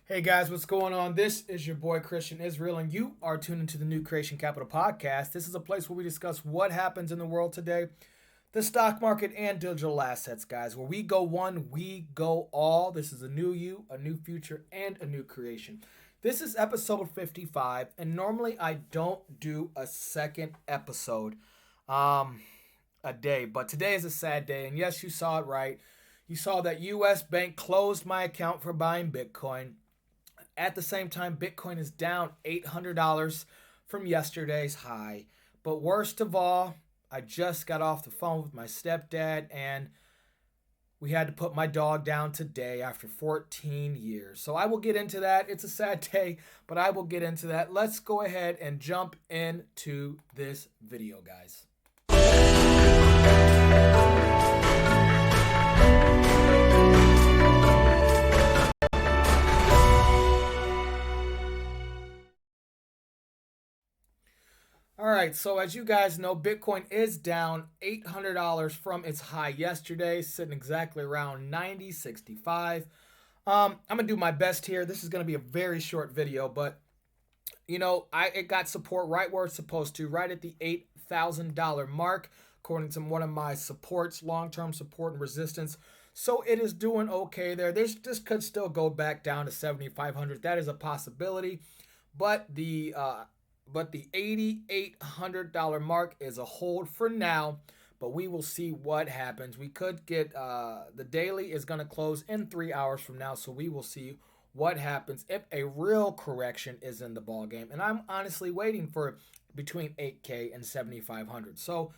Hey guys, what's going on? This is your boy Christian Israel, and you are tuned into the new Creation Capital podcast. This is a place where we discuss what happens in the world today, the stock market, and digital assets, guys. Where we go one, we go all. This is a new you, a new future, and a new creation. This is episode 55, and normally I don't do a second episode a day, but today is a sad day, and yes, you saw it right. You saw that U.S. Bank closed my account for buying Bitcoin. At the same time, Bitcoin is down $800 from yesterday's high. But worst of all, I just got off the phone with my stepdad and we had to put my dog down today after 14 years. So I will get into that. It's a sad day, but I will get into that. Let's go ahead and jump into this video, guys. All right, so as you guys know, Bitcoin is down $800 from its high yesterday, sitting exactly around 90.65. I'm gonna do my best here. This is gonna be a very short video, but it got support right where it's supposed to, right at the $8,000 mark, according to one of my supports, long-term support and resistance. So it is doing okay there. This could still go back down to 7,500. That is a possibility, but the $8,800 mark is a hold for now, but we will see what happens. We could get the daily is going to close in 3 hours from now, so we will see what happens if a real correction is in the ball game. And I'm honestly waiting for between 8K and 7,500. So,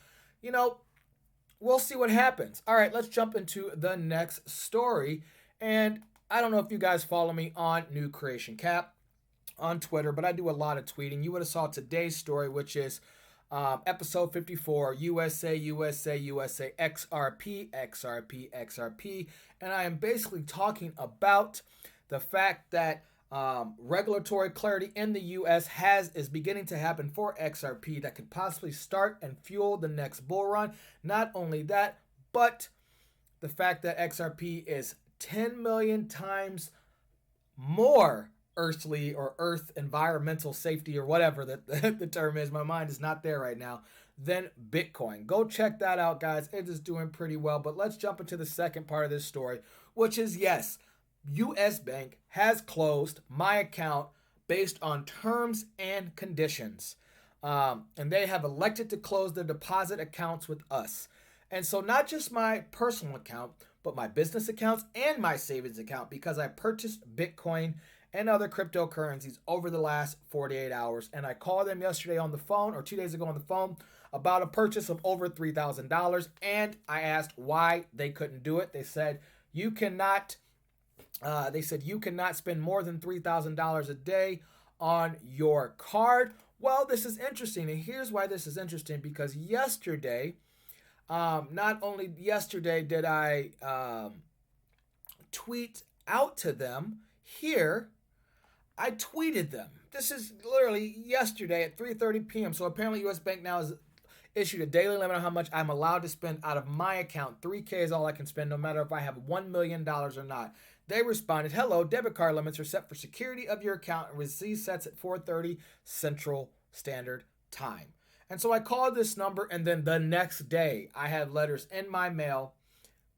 we'll see what happens. All right, let's jump into the next story. And I don't know if you guys follow me on New Creation Cap on Twitter, but I do a lot of tweeting. You would have saw today's story, which is episode 54, USA, USA, USA, XRP, XRP, XRP. And I am basically talking about the fact that regulatory clarity in the U.S. is beginning to happen for XRP that could possibly start and fuel the next bull run. Not only that, but the fact that XRP is 10 million times more earthly or earth environmental safety or whatever that the term is. My mind is not there right now. Than Bitcoin. Go check that out, guys. It is doing pretty well. But let's jump into the second part of this story, which is yes, U.S. Bank has closed my account based on terms and conditions. And they have elected to close their deposit accounts with us. And so not just my personal account, but my business accounts and my savings account, because I purchased Bitcoin and other cryptocurrencies over the last 48 hours. And I called them yesterday on the phone, or 2 days ago on the phone, about a purchase of over $3,000. And I asked why they couldn't do it. They said, you cannot spend more than $3,000 a day on your card. Well, this is interesting. And here's why this is interesting, because yesterday, not only yesterday did I tweet out to them here, I tweeted them. This is literally yesterday at 3:30 p.m. So apparently U.S. Bank now has issued a daily limit on how much I'm allowed to spend out of my account. 3K is all I can spend, no matter if I have $1 million or not. They responded, hello, debit card limits are set for security of your account and receive sets at 4:30 Central Standard Time. And so I called this number, and then the next day I had letters in my mail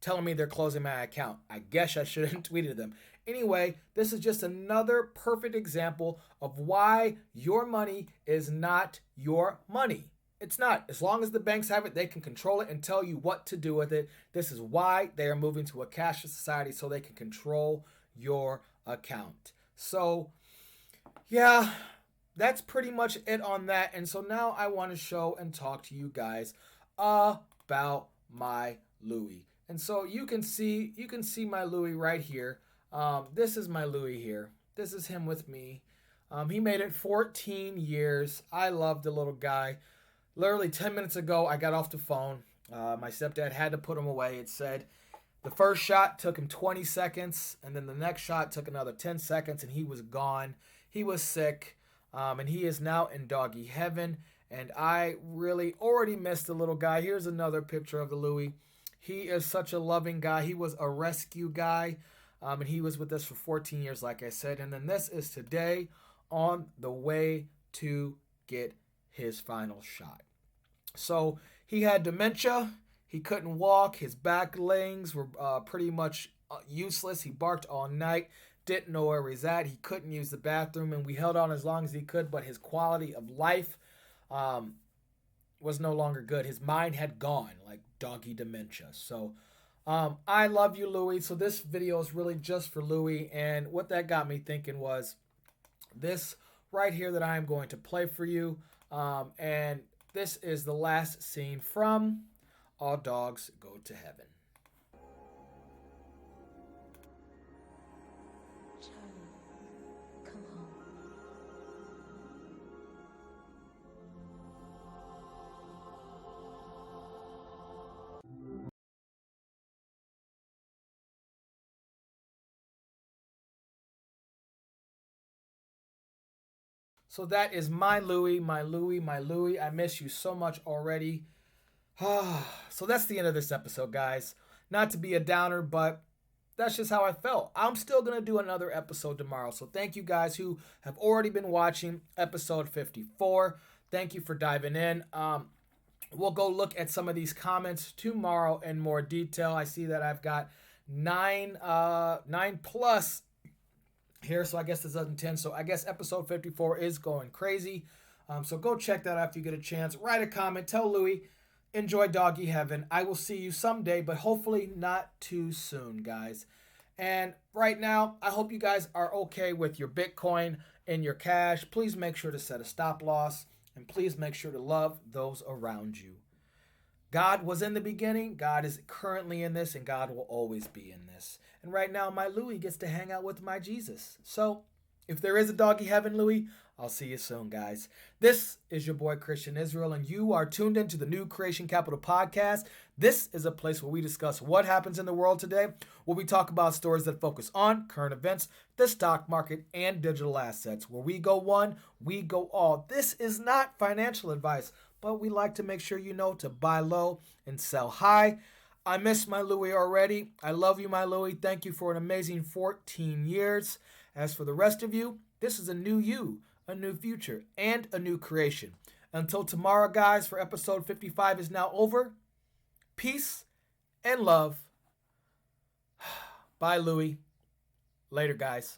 telling me they're closing my account. I guess I shouldn't have tweeted them. Anyway, this is just another perfect example of why your money is not your money. It's not. As long as the banks have it, they can control it and tell you what to do with it. This is why they are moving to a cashless society, so they can control your account. So, yeah, that's pretty much it on that. And so now I want to show and talk to you guys about my Louie. And so you can see my Louie right here. This is my Louie here. This is him with me. He made it 14 years. I love the little guy. Literally 10 minutes ago, I got off the phone. My stepdad had to put him away. It said the first shot took him 20 seconds, and then the next shot took another 10 seconds, and he was gone. He was sick, and he is now in doggy heaven. And I really already missed the little guy. Here's another picture of the Louie. He is such a loving guy. He was a rescue guy. And he was with us for 14 years, like I said. And then this is today on the way to get his final shot. So he had dementia. He couldn't walk. His back legs were pretty much useless. He barked all night. Didn't know where he was at. He couldn't use the bathroom, and we held on as long as he could. But his quality of life was no longer good. His mind had gone, like doggy dementia. So I love you, Louie. So this video is really just for Louie. And what that got me thinking was this right here that I am going to play for you. And this is the last scene from All Dogs Go to Heaven. Come home. So that is my Louie, my Louie, my Louie. I miss you so much already. So that's the end of this episode, guys. Not to be a downer, but that's just how I felt. I'm still going to do another episode tomorrow. So thank you guys who have already been watching episode 54. Thank you for diving in. We'll go look at some of these comments tomorrow in more detail. I see that I've got nine plus here, so I guess this doesn't 10. So I guess episode 54 is going crazy. So go check that out if you get a chance. Write a comment. Tell Louie, enjoy Doggy Heaven. I will see you someday, but hopefully not too soon, guys. And right now, I hope you guys are okay with your Bitcoin and your cash. Please make sure to set a stop loss, and please make sure to love those around you. God was in the beginning, God is currently in this, and God will always be in this. And right now, my Louie gets to hang out with my Jesus. So, if there is a doggy heaven, Louie, I'll see you soon, guys. This is your boy, Christian Israel, and you are tuned into the New Creation Capital Podcast. This is a place where we discuss what happens in the world today, where we talk about stories that focus on current events, the stock market, and digital assets. Where we go one, we go all. This is not financial advice, but we like to make sure you know to buy low and sell high. I miss my Louie already. I love you, my Louie. Thank you for an amazing 14 years. As for the rest of you, this is a new you, a new future, and a new creation. Until tomorrow, guys, for episode 55 is now over. Peace and love. Bye, Louie. Later, guys.